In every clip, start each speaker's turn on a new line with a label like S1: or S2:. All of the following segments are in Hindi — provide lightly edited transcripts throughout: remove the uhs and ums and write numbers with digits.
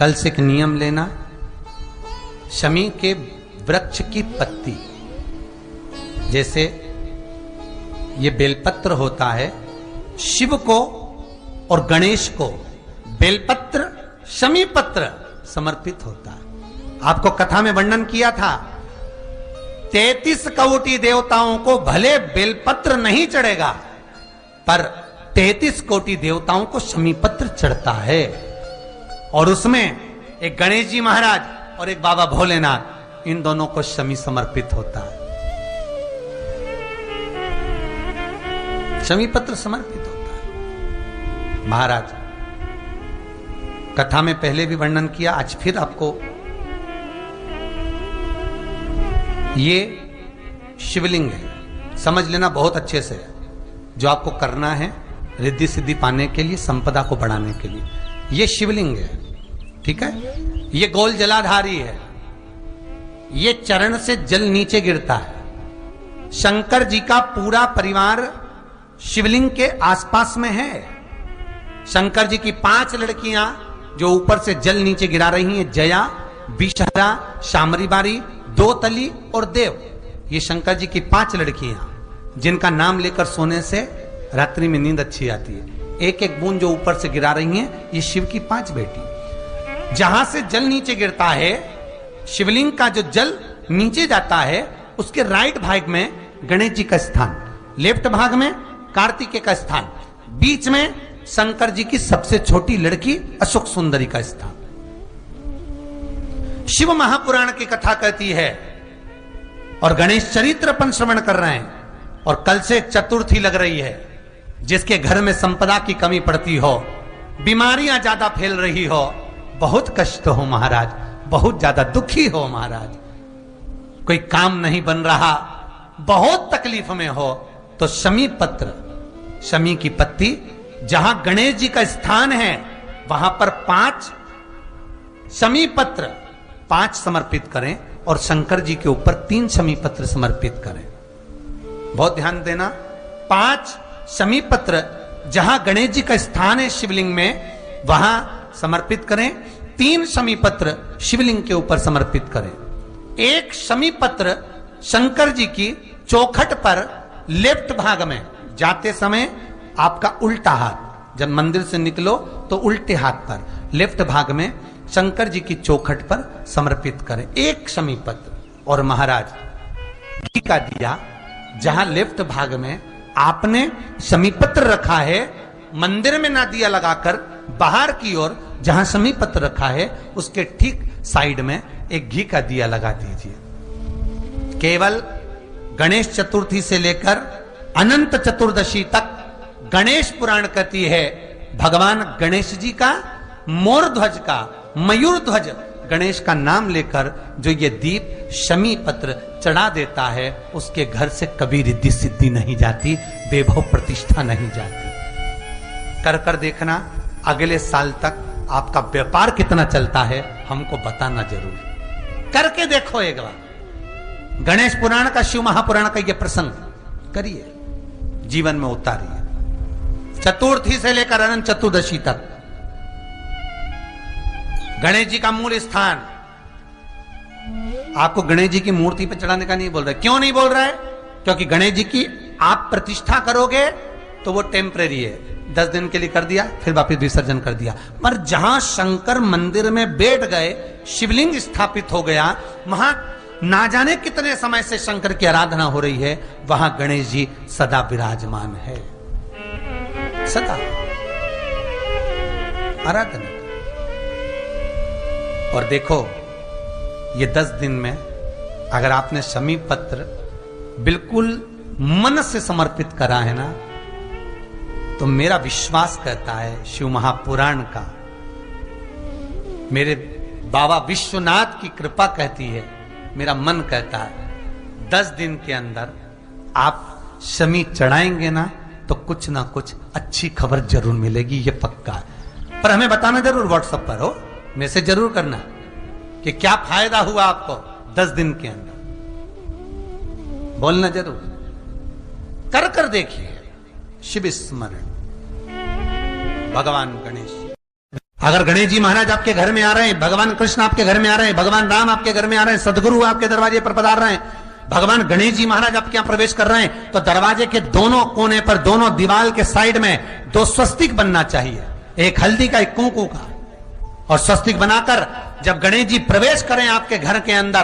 S1: कल से एक नियम लेना, शमी के वृक्ष की पत्ती, जैसे ये बेलपत्र होता है, शिव को और गणेश को बेलपत्र शमी पत्र समर्पित होता है। आपको कथा में वर्णन किया था, 33 कोटि देवताओं को भले बेलपत्र नहीं चढ़ेगा, पर 33 कोटि देवताओं को शमी पत्र चढ़ता है। और उसमें एक गणेश जी महाराज और एक बाबा भोलेनाथ, इन दोनों को शमी समर्पित होता है, शमी पत्र समर्पित होता है। महाराज कथा में पहले भी वर्णन किया, आज फिर आपको, ये शिवलिंग है, समझ लेना बहुत अच्छे से, जो आपको करना है रिद्धि सिद्धि पाने के लिए, संपदा को बढ़ाने के लिए। ये शिवलिंग है, ठीक है। ये गोल जलाधारी है, ये चरण से जल नीचे गिरता है। शंकर जी का पूरा परिवार शिवलिंग के आसपास में है। शंकर जी की 5 लड़कियां जो ऊपर से जल नीचे गिरा रही हैं, जया, विषहरा, शामरीबारी, दोतली और देव, ये शंकर जी की 5 लड़कियां, जिनका नाम लेकर सोने से रात्रि में नींद अच्छी आती है। एक एक बूंद जो ऊपर से गिरा रही हैं, ये शिव की 5 बेटी। जहां से जल नीचे गिरता है, शिवलिंग का जो जल नीचे जाता है, उसके राइट भाग में गणेश जी का स्थान, लेफ्ट भाग में कार्तिकेय का स्थान, बीच में शंकर जी की सबसे छोटी लड़की अशोक सुंदरी का स्थान। शिव महापुराण की कथा कहती है, और गणेश चरित्र अपन श्रवण कर रहे हैं, और कल से चतुर्थी लग रही है। जिसके घर में संपदा की कमी पड़ती हो, बीमारियां ज्यादा फैल रही हो, बहुत कष्ट हो महाराज, बहुत ज्यादा दुखी हो महाराज, कोई काम नहीं बन रहा, बहुत तकलीफ में हो, तो शमी पत्र, शमी की पत्ती, जहां गणेश जी का स्थान है वहां पर 5 शमी पत्र 5 समर्पित करें, और शंकर जी के ऊपर 3 शमी पत्र समर्पित करें। बहुत ध्यान देना, 5 शमी पत्र जहां गणेश जी का स्थान है शिवलिंग में, वहां समर्पित करें। 3 शमी पत्र शिवलिंग के ऊपर समर्पित करें। 1 शमी पत्र शंकर जी की चौखट पर लेफ्ट भाग में, जाते समय आपका उल्टा हाथ, जब मंदिर से निकलो तो उल्टे हाथ पर लेफ्ट भाग में शंकर जी की चौखट पर समर्पित करें 1 शमी पत्र। और महाराज घी का दिया, जहां लेफ्ट भाग में आपने शमी पत्र रखा है, मंदिर में ना दिया लगाकर, बाहर की ओर जहां शमी पत्र रखा है, उसके ठीक साइड में एक घी का दिया लगा दीजिए। केवल गणेश चतुर्थी से लेकर अनंत चतुर्दशी तक गणेश पुराण कहती है, भगवान गणेश जी का, मोर ध्वज का, मयूर ध्वज गणेश का नाम लेकर जो ये दीप शमी पत्र चढ़ा देता है, उसके घर से कभी रिद्धि सिद्धि नहीं जाती, वैभव प्रतिष्ठा नहीं जाती। कर कर देखना, अगले साल तक आपका व्यापार कितना चलता है हमको बताना जरूर, करके देखो एक बार। गणेश पुराण का, शिव महापुराण का ये प्रसंग करिए, जीवन में उतारिए। चतुर्थी से लेकर अनंत चतुर्दशी तक गणेश जी का मूल स्थान, आपको गणेश जी की मूर्ति पर चढ़ाने का नहीं बोल रहा है। क्यों नहीं बोल रहा है? क्योंकि गणेश जी की आप प्रतिष्ठा करोगे तो वो टेम्परेरी है, 10 दिन के लिए कर दिया, फिर वापस विसर्जन कर दिया। पर जहां शंकर मंदिर में बैठ गए, शिवलिंग स्थापित हो गया, वहां ना जाने कितने समय से शंकर की आराधना हो रही है, वहां गणेश जी सदा विराजमान है, सदा आराधना। और देखो, ये 10 दिन में अगर आपने शमी पत्र बिल्कुल मन से समर्पित करा है ना, तो मेरा विश्वास कहता है, शिव महापुराण का, मेरे बाबा विश्वनाथ की कृपा कहती है, मेरा मन कहता है, 10 दिन के अंदर आप शमी चढ़ाएंगे ना, तो कुछ ना कुछ अच्छी खबर जरूर मिलेगी, ये पक्का है। पर हमें बताना जरूर, व्हाट्सएप पर हो, मैसेज जरूर करना कि क्या फायदा हुआ आपको 10 दिन के अंदर, बोलना जरूर, कर कर देखिए। शिव स्मरण, भगवान गणेश। अगर गणेश जी महाराज आपके घर में आ रहे हैं, भगवान कृष्ण आपके घर में आ रहे हैं, भगवान राम आपके घर में आ रहे हैं, सदगुरु आपके दरवाजे पर पधार रहे हैं, भगवान गणेश जी महाराज आपके यहां प्रवेश कर रहे हैं, तो दरवाजे के दोनों कोने पर, दोनों दीवार के साइड में 2 स्वस्तिक बनना चाहिए, एक हल्दी का, एक कुंकू का। और स्वस्तिक बनाकर जब गणेश जी प्रवेश करें आपके घर के अंदर,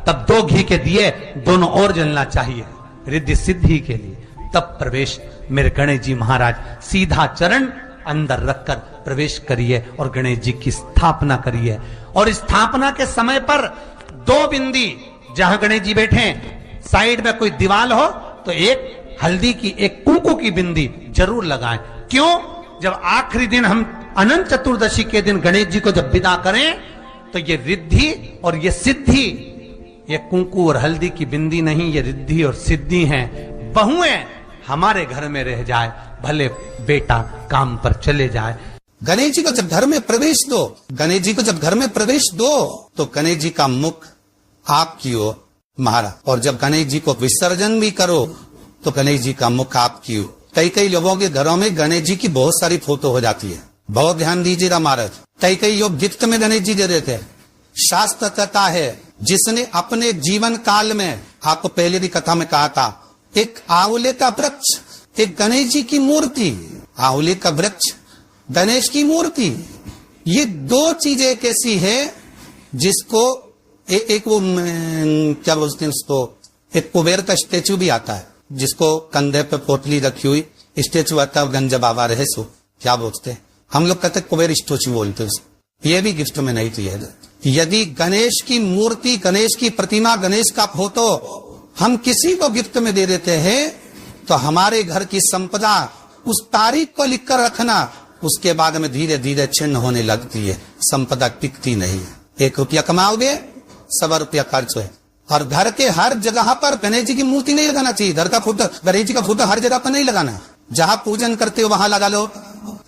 S1: तब 2 घी के दिए दोनों ओर जलना चाहिए रिद्धि सिद्धि के लिए। तब प्रवेश मेरे गणेश जी महाराज सीधा चरण अंदर रखकर प्रवेश करिए और गणेश जी की स्थापना करिए। और स्थापना के समय पर 2 बिंदी, जहां गणेश जी बैठे साइड में कोई दीवार हो तो एक हल्दी की, एक कुंकू की बिंदी जरूर लगाएं। क्यों? जब आखिरी दिन हम अनंत चतुर्दशी के दिन गणेश जी को जब विदा करें, तो ये रिद्धि और ये सिद्धि, ये कुंकू और हल्दी की बिंदी नहीं, ये रिद्धि और सिद्धि हैं। बहुएं हमारे घर में रह जाए, भले बेटा काम पर चले जाए।
S2: गणेश जी को जब घर में प्रवेश दो, गणेश जी को जब घर में प्रवेश दो, तो गणेश जी का मुख आपकी ओर महाराज, और जब गणेश जी को विसर्जन भी करो तो गणेश जी का मुख आपकी ओर। कई लोगों के घरों में गणेश जी की बहुत सारी फोटो हो जाती है, बहुत ध्यान दीजिएगा महाराज। कई लोग गिफ्ट में गणेश जी दे देते हैं। शास्त्र कहता है, जिसने अपने जीवन काल में, आपको पहले भी कथा में कहा था, एक आंवले का वृक्ष, एक गणेश जी की मूर्ति, आंवले का वृक्ष, गणेश की मूर्ति, ये 2 चीजें एक ऐसी है जिसको एक वो क्या बोलते हैं उसको, एक कुबेर का स्टेचू भी आता है, जिसको कंधे पे पोटली रखी हुई स्टेचू आता है, गंज बाबा रहे सो क्या बोलते हैं, हम लोग कहते कुबेर स्टेचू बोलते हैं। ये भी गिफ्ट में नहीं दिया जाता। यदि गणेश की मूर्ति, गणेश की प्रतिमा, गणेश का फोटो हम किसी को गिफ्ट में दे देते हैं, तो हमारे घर की संपदा उस तारीख को लिखकर रखना, उसके बाद में धीरे धीरे छिन्न होने लगती है, संपदा टिकती नहीं है। 1 रुपया कमाओगे, 100 रुपया खर्च है। और घर के हर जगह पर गणेश जी की मूर्ति नहीं लगाना चाहिए। घर का फोटो, गणेश जी का फोटो हर जगह पर नहीं लगाना। जहां पूजन करते हो वहां लगा लो,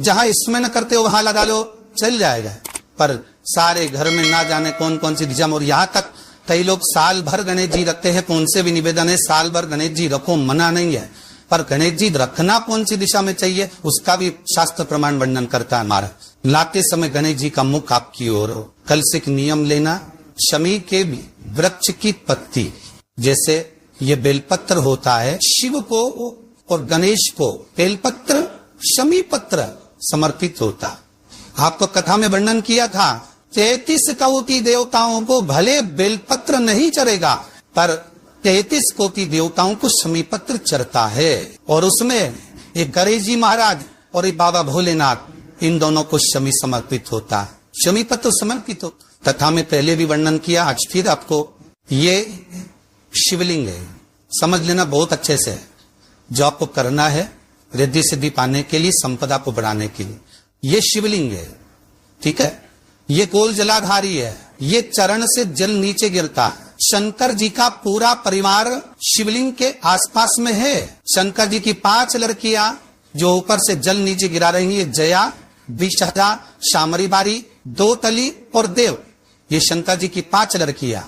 S2: जहां स्मरण करते हो वहां लगा लो, चल जाएगा। पर सारे घर में ना जाने कौन कौन सी दिशा में, और यहाँ तक कई लोग साल भर गणेश जी रखते हैं, उनसे भी निवेदन है साल भर गणेश जी रखो, मना नहीं है, पर गणेश जी रखना कौन सी दिशा में चाहिए उसका भी शास्त्र प्रमाण वर्णन करता है हमारा। लाते समय गणेश जी का मुख आपकी ओर हो। कल से एक नियम लेना, शमी के वृक्ष की पत्ती, जैसे ये बेलपत्र होता है, शिव को और गणेश को बेलपत्र, शमी पत्र समर्पित होता। आपको कथा में वर्णन किया था, 33 कोटि देवताओं को भले बेलपत्र नहीं चढ़ेगा, पर 33 कोटि देवताओं को शमी पत्र चढ़ता है। और उसमें एक गणेश जी महाराज और एक बाबा भोलेनाथ, इन दोनों को शमी समर्पित होता है, शमी पत्र समर्पित हो। तथा में पहले भी वर्णन किया, आज फिर आपको, ये शिवलिंग है, समझ लेना बहुत अच्छे से। जो आपको करना है रिद्धि सिद्धि पाने के लिए, संपदा को बढ़ाने के लिए, ये शिवलिंग है, ठीक है। ये गोल जलाधारी है, ये चरण से जल नीचे गिरता है। शंकर जी का पूरा परिवार शिवलिंग के आसपास में है। शंकर जी की 5 लड़कियां जो ऊपर से जल नीचे गिरा रही है, जया, विषहरा, शामरी बारी, 2 तली और देव, ये शंकर जी की 5 लड़कियां,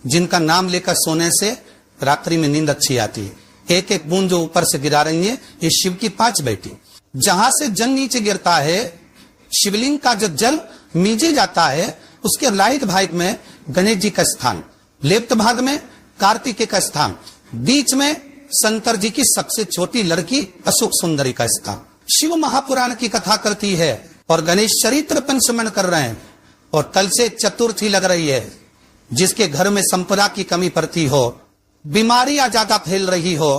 S2: जिनका नाम लेकर सोने से रात्रि में नींद अच्छी आती है। एक एक बूंद जो ऊपर से गिरा रही है, ये शिव की 5 बेटी। जहां से जल नीचे गिरता है, शिवलिंग का जो जल नीचे जाता है, उसके राइट भाग में गणेश जी का स्थान, लेफ्ट भाग में कार्तिकेय का स्थान, बीच में शंकर जी की सबसे छोटी लड़की अशोक सुंदरी का स्थान। शिव महापुराण की कथा करती है और गणेश चरित्र पंचमन कर रहे हैं। और कल से चतुर्थी लग रही है। जिसके घर में संपदा की कमी पड़ती हो, बीमारियां ज्यादा फैल रही हो,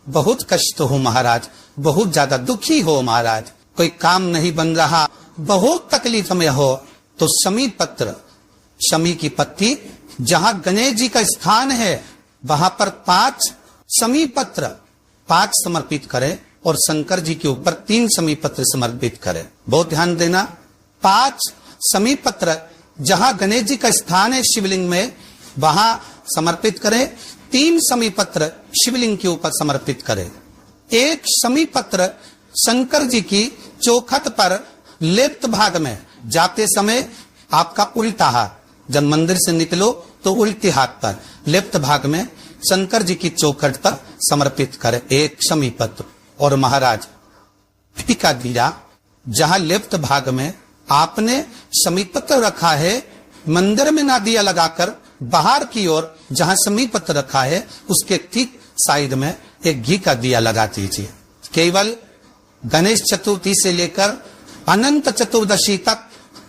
S2: बहुत कष्ट हो महाराज, बहुत ज्यादा दुखी हो महाराज, कोई काम नहीं बन रहा, बहुत तकलीफ में हो, तो शमी पत्र, शमी की पत्ती, जहां गणेश जी का स्थान है वहां पर 5 शमी पत्र 5 समर्पित करें और शंकर जी के ऊपर 3 शमी पत्र समर्पित करें। बहुत ध्यान देना, 5 शमी पत्र जहां गणेश जी का स्थान है शिवलिंग में, वहां समर्पित करें। 3 शमी पत्र शिवलिंग के ऊपर समर्पित करें। 1 शमी पत्र शंकर जी की चौखट पर लेफ्ट भाग में, जाते समय आपका उल्टा हाथ, जब मंदिर से निकलो तो उल्टे हाथ पर लेफ्ट भाग में शंकर जी की चौखट पर समर्पित करें 1 शमी पत्र। और महाराज टीका दीरा जहां लेफ्ट भाग में आपने समीप पत्र रखा है, मंदिर में ना दिया लगाकर बाहर की ओर जहां समीप पत्र रखा है उसके ठीक साइड में एक घी का दिया लगा दीजिए। केवल गणेश चतुर्थी से लेकर अनंत चतुर्दशी तक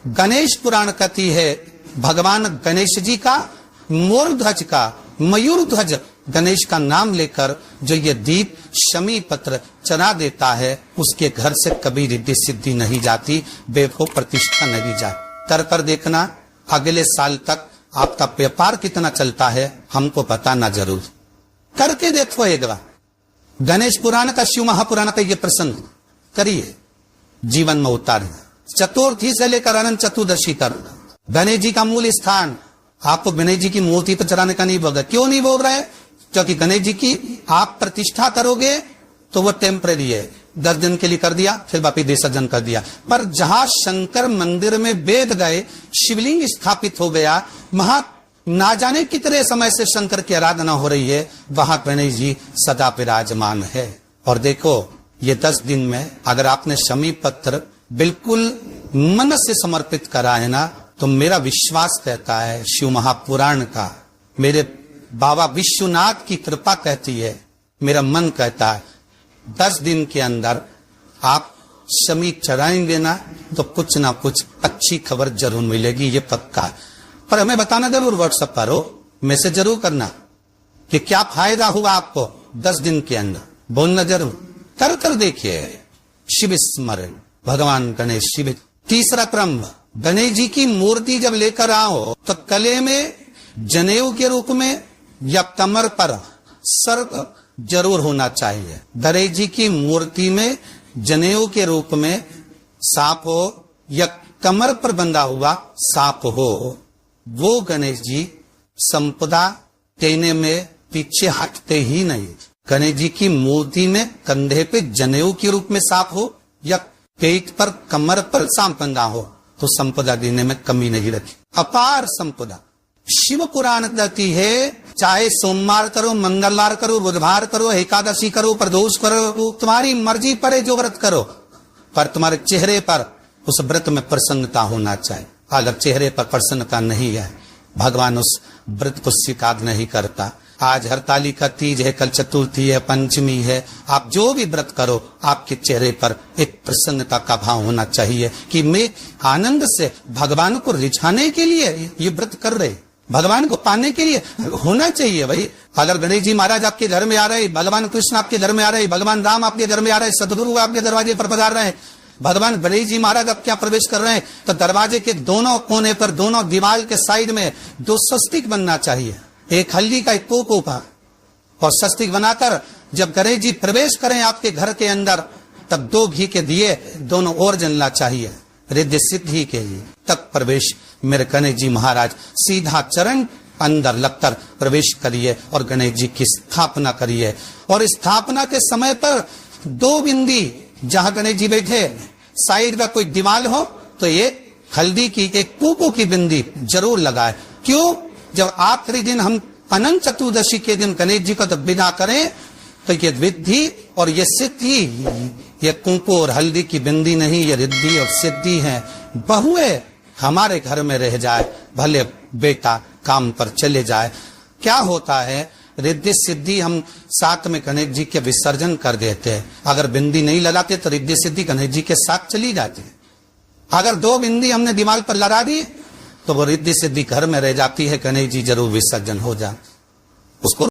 S2: गणेश पुराण कहती है भगवान गणेश जी का मोर ध्वज का मयूर ध्वज गणेश का नाम लेकर जो ये दीप शमी पत्र चढ़ा देता है उसके घर से कभी रिद्धि सिद्धि नहीं जाती, बेवो प्रतिष्ठा नहीं जाती। कर पर देखना अगले साल तक आपका व्यापार कितना चलता है हमको बताना जरूर, करके देखो एक बार। गणेश पुराण का शिव महापुराण का ये प्रसंग करिए, जीवन में उतारिए। चतुर्थी से लेकर अनंत चतुर्दशी तक गणेश जी का मूल स्थान आपको गणेश जी की मूर्ति पर चढ़ाने का नहीं बोल रहा। क्यों नहीं बोल रहा है? क्योंकि गणेश जी की आप प्रतिष्ठा करोगे तो वो टेम्परेरी है, 10 दिन के लिए कर दिया फिर वापिस विसर्जन कर दिया। पर जहां शंकर मंदिर में वेद गए, शिवलिंग स्थापित हो गया, वहां ना जाने कितने समय से शंकर की आराधना हो रही है, वहां गणेश जी सदा विराजमान है। और देखो ये 10 दिन में अगर आपने शमी पत्र बिल्कुल मन से समर्पित करा है ना, तो मेरा विश्वास कहता है शिव महापुराण का, मेरे बाबा विश्वनाथ की कृपा कहती है, मेरा मन कहता है 10 दिन के अंदर आप शमी चढ़ाएंगे ना तो कुछ ना कुछ अच्छी खबर जरूर मिलेगी, ये पक्का है। पर हमें बताना जरूर, व्हाट्सएप पर हो, मैसेज जरूर करना कि क्या फायदा हुआ आपको 10 दिन के अंदर, बोलना जरूर। कर देखिए शिव स्मरण भगवान गणेश शिव। तीसरा क्रम, गणेश जी की मूर्ति जब लेकर आओ तो गले में जनेऊ के रूप में या कमर पर सर्प जरूर होना चाहिए। गणेश जी की मूर्ति में जनेऊ के रूप में सांप हो या कमर पर बंधा हुआ सांप हो, वो गणेश जी संपदा देने में पीछे हटते ही नहीं। गणेश जी की मूर्ति में कंधे पे जनेऊ के रूप में सांप हो या पेट पर कमर पर सांप बंधा हो तो संपदा देने में कमी नहीं रखी, अपार संपदा। शिव पुराण कहती है चाहे सोमवार करो, मंगलवार करो, बुधवार करो, एकादशी करो, प्रदोष करो, तुम्हारी मर्जी पर जो व्रत करो, पर तुम्हारे चेहरे पर उस व्रत में प्रसन्नता होना चाहिए। अगर चेहरे पर प्रसन्नता नहीं है भगवान उस व्रत को स्वीकार नहीं करता। आज हरतालिका तीज है, कल चतुर्थी है, पंचमी है, आप जो भी व्रत करो आपके चेहरे पर एक प्रसन्नता का भाव होना चाहिए कि मैं आनंद से भगवान को रिझाने के लिए ये व्रत कर रहे, भगवान को पाने के लिए होना चाहिए भाई। अगर गणेश जी महाराज आपके घर में आ रहे, भगवान कृष्ण आपके घर में आ रहे, भगवान राम आपके घर में आ रहे, सदगुरु आपके दरवाजे पर पधार रहे हैं, भगवान गणेश जी महाराज अब क्या प्रवेश कर रहे हैं, तो दरवाजे के दोनों कोने पर, दोनों दीवार के साइड में 2 स्वस्तिक बनना चाहिए, एक हल्दी का, एक कोको का, और स्वस्तिक बनाकर जब गणेश जी प्रवेश करें आपके घर के अंदर तब 2 घी के दिए दोनों ओर जलना चाहिए रिद्धि सिद्धि के लिए। तब प्रवेश मेरे गणेश जी महाराज सीधा चरण अंदर लगकर प्रवेश करिए और गणेश जी की स्थापना करिए। और स्थापना के समय पर 2 बिंदी जहां गणेश जी बैठे साइड में कोई दीवार हो तो ये हल्दी की, एक कोको की बिंदी जरूर लगाए। क्यों? जब आखिरी दिन हम अनंत चतुर्दशी के दिन गणेश जी को जब विदा करें तो ये विद्धि और ये सिद्धि, ये कुंकू और हल्दी की बिंदी नहीं, ये रिद्धि और सिद्धि है। बहुएं हमारे घर में रह जाए, भले बेटा काम पर चले जाए, क्या होता है रिद्धि सिद्धि हम साथ में गणेश जी के विसर्जन कर देते हैं। अगर बिंदी नहीं लगाते तो रिद्धि सिद्धि गणेश जी के साथ चली जाती है। अगर 2 बिंदी हमने दिमाग पर लगा दी तो वो रिद्धि सिद्धि घर में रह जाती है, गणेश जी जरूर विसर्जन हो जाए। उसको